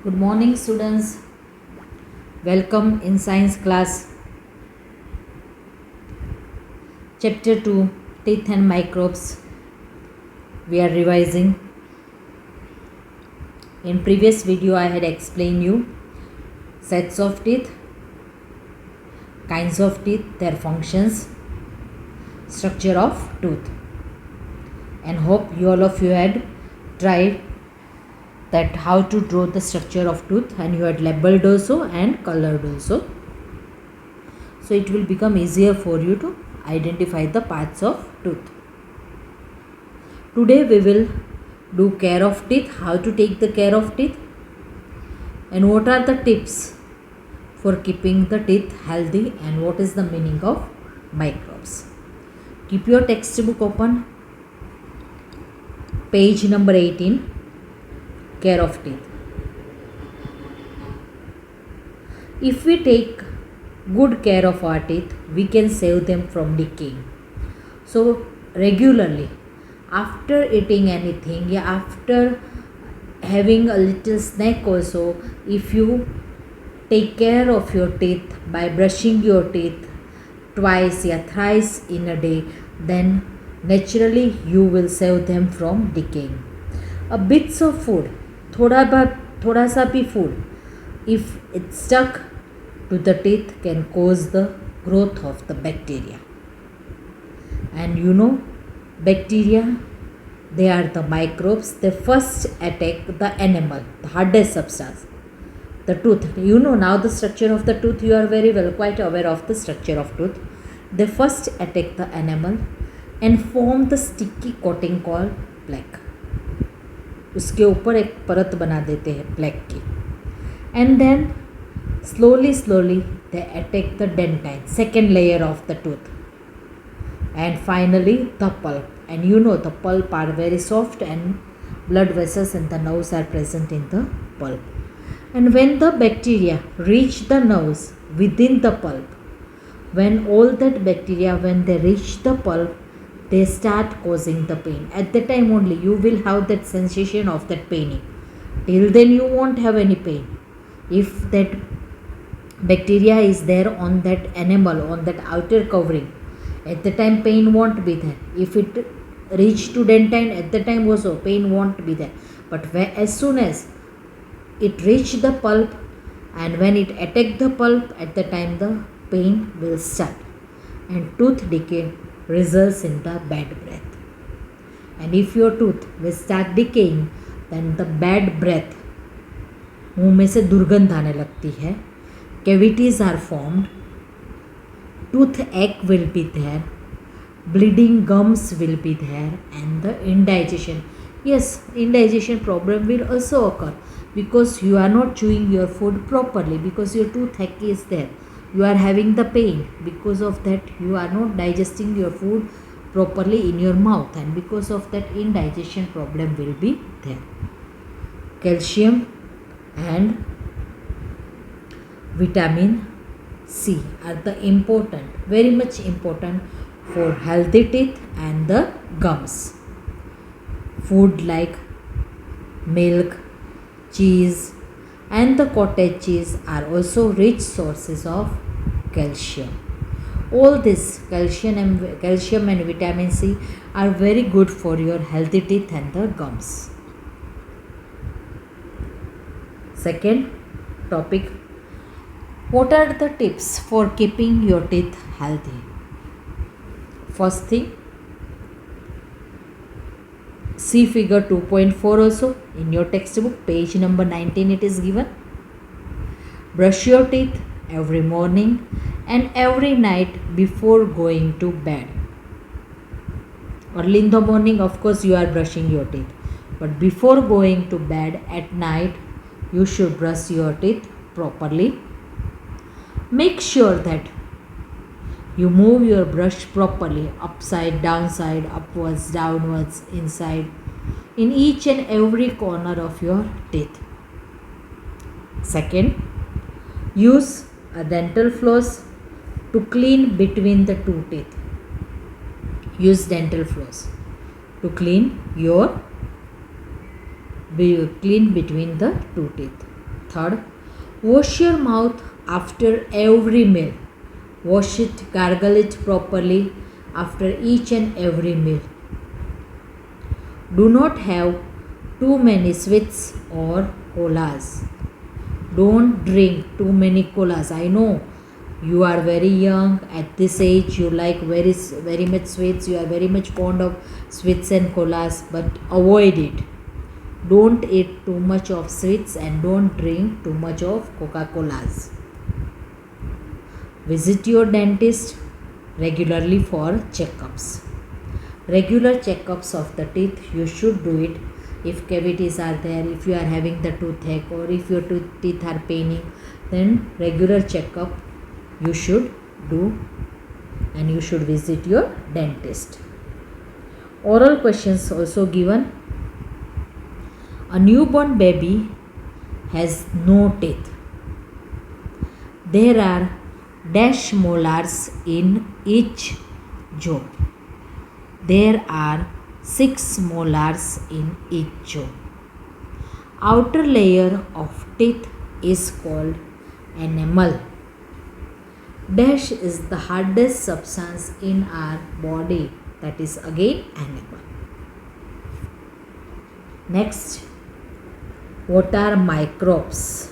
Good morning, students. Welcome in science class. Chapter 2 Teeth and Microbes. We are revising. In previous video, I had explained you sets of teeth, kinds of teeth, their functions, structure of tooth, and hope you all of you had tried that how to draw the structure of tooth, and you had labeled also and colored also. So it will become easier for you to identify the parts of tooth. Today we will do care of teeth, how to take the care of teeth, and what are the tips for keeping the teeth healthy, and what is the meaning of microbes. Keep your textbook open, page number 18, care of teeth. If we take good care of our teeth, we can save them from decaying. So regularly, after eating anything, after having a little snack also, if you take care of your teeth by brushing your teeth twice or thrice in a day, then naturally you will save them from decaying. A bits of food, thoda sa bhi food, if it's stuck to the teeth, can cause the growth of the bacteria. And you know, bacteria, they are the microbes. They first attack the enamel, the hardest substance, the tooth. You know now the structure of the tooth, you are very well quite aware of the structure of tooth. They first attack the enamel and form the sticky coating called plaque. उसके ऊपर एक परत बना देते हैं plaque की. And then slowly they attack the dentine, second layer of the tooth, and finally the pulp. And you know the pulp are very soft, and blood vessels and the nerves are present in the pulp. And when the bacteria reach the nerves within the pulp, when all that bacteria, when they reach the pulp, they start causing the pain. At the time only you will have that sensation of that paining. Till then you won't have any pain. If that bacteria is there on that enamel, on that outer covering, at the time pain won't be there. If it reach to dentine, at the time also pain won't be there. But as soon as it reach the pulp, and when it attack the pulp, at the time the pain will start, and tooth decay results in the bad breath. And if your tooth will start decaying, then the bad breath, मुंह में से दुर्गंध आने लगती है, cavities are formed, toothache will be there, bleeding gums will be there, and the indigestion. Yes, indigestion problem will also occur because you are not chewing your food properly, because your toothache is there. You are having the pain because of that. You are not digesting your food properly in your mouth, and because of that indigestion problem will be there. Calcium and vitamin C are the important, very much important for healthy teeth and the gums. Food like milk, cheese, and the cottage cheese are also rich sources of calcium. All this calcium and vitamin C are very good for your healthy teeth and the gums. Second topic, what are the tips for keeping your teeth healthy? First thing, see figure 2.4 also in your textbook, page number 19 it is given. Brush your teeth every morning and every night before going to bed. Early in the morning, of course, you are brushing your teeth, but before going to bed at night, you should brush your teeth properly. Make sure that you move your brush properly, upside, downside, upwards, downwards, inside, in each and every corner of your teeth. Second, use a dental floss to clean between the two teeth. Use dental floss to clean between the two teeth. Third, wash your mouth after every meal. Wash it, gargle it properly after each and every meal. Do not have too many sweets or colas. Don't drink too many colas. I know you are very young at this age, you like very much sweets, you are very much fond of sweets and colas, but avoid it. Don't eat too much of sweets and don't drink too much of Coca-Colas. Visit your dentist regularly for checkups. Regular checkups of the teeth, you should do it if cavities are there, if you are having the toothache, or if your teeth are paining, then regular checkup you should do, and you should visit your dentist. Oral questions also given. A newborn baby has no teeth. There are dash molars in each jaw. There are 6 molars in each jaw. Outer layer of teeth is called enamel. Dash is the hardest substance in our body, that is again enamel. Next, what are microbes?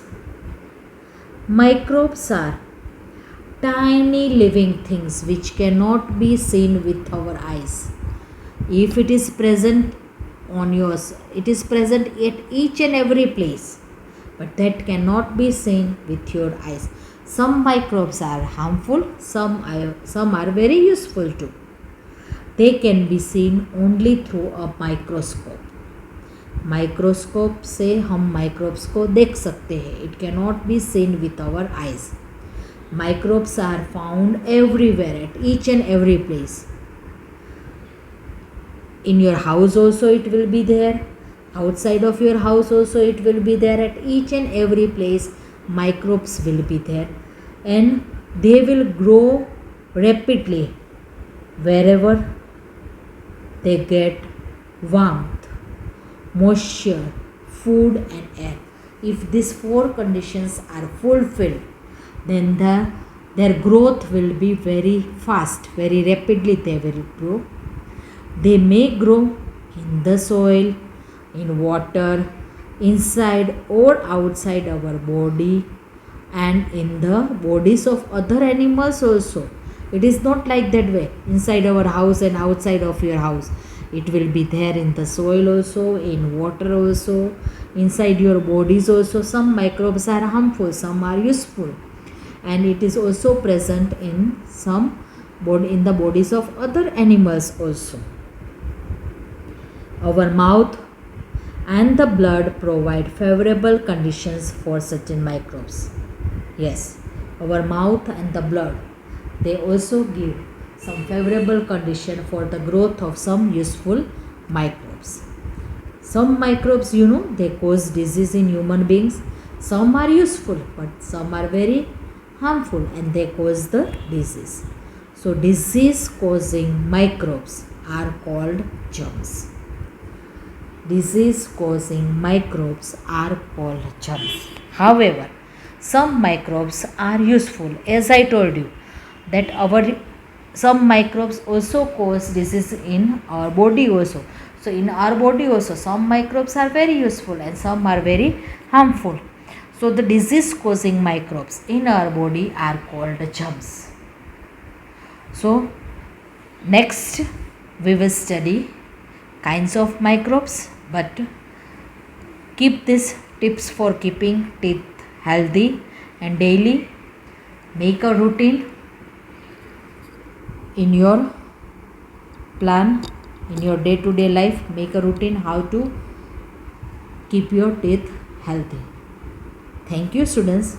Microbes are tiny living things which cannot be seen with our eyes. If it is present on yours, it is present at each and every place, but that cannot be seen with your eyes. Some microbes are harmful, some are very useful too. They can be seen only through a microscope. Microscope से हम microbes को देख सकते हैं. It cannot be seen with our eyes. Microbes are found everywhere at each and every place. In your house also it will be there, outside of your house also it will be there. At each and every place microbes will be there, and they will grow rapidly wherever they get warmth, moisture, food and air. If these 4 conditions are fulfilled, then their growth will be very fast, very rapidly they will grow. They may grow in the soil, in water, inside or outside our body, and in the bodies of other animals also. It is not like that way, inside our house and outside of your house. It will be there in the soil also, in water also, inside your bodies also. Some microbes are harmful, some are useful, and it is also present in in the bodies of other animals also. Our mouth and the blood provide favorable conditions for certain microbes. Yes, our mouth and the blood, they also give some favorable condition for the growth of some useful microbes. Some microbes, they cause disease in human beings. Some are useful, but some are very harmful and they cause the disease. So disease causing microbes are called germs. Disease causing microbes are called germs. However, some microbes are useful. As I told you that some microbes also cause disease in our body also. So in our body also some microbes are very useful and some are very harmful. So the disease causing microbes in our body are called germs. So next we will study kinds of microbes, but keep these tips for keeping teeth healthy and daily make a routine in your plan, in your day-to-day life. Make a routine how to keep your teeth healthy. Thank you, students.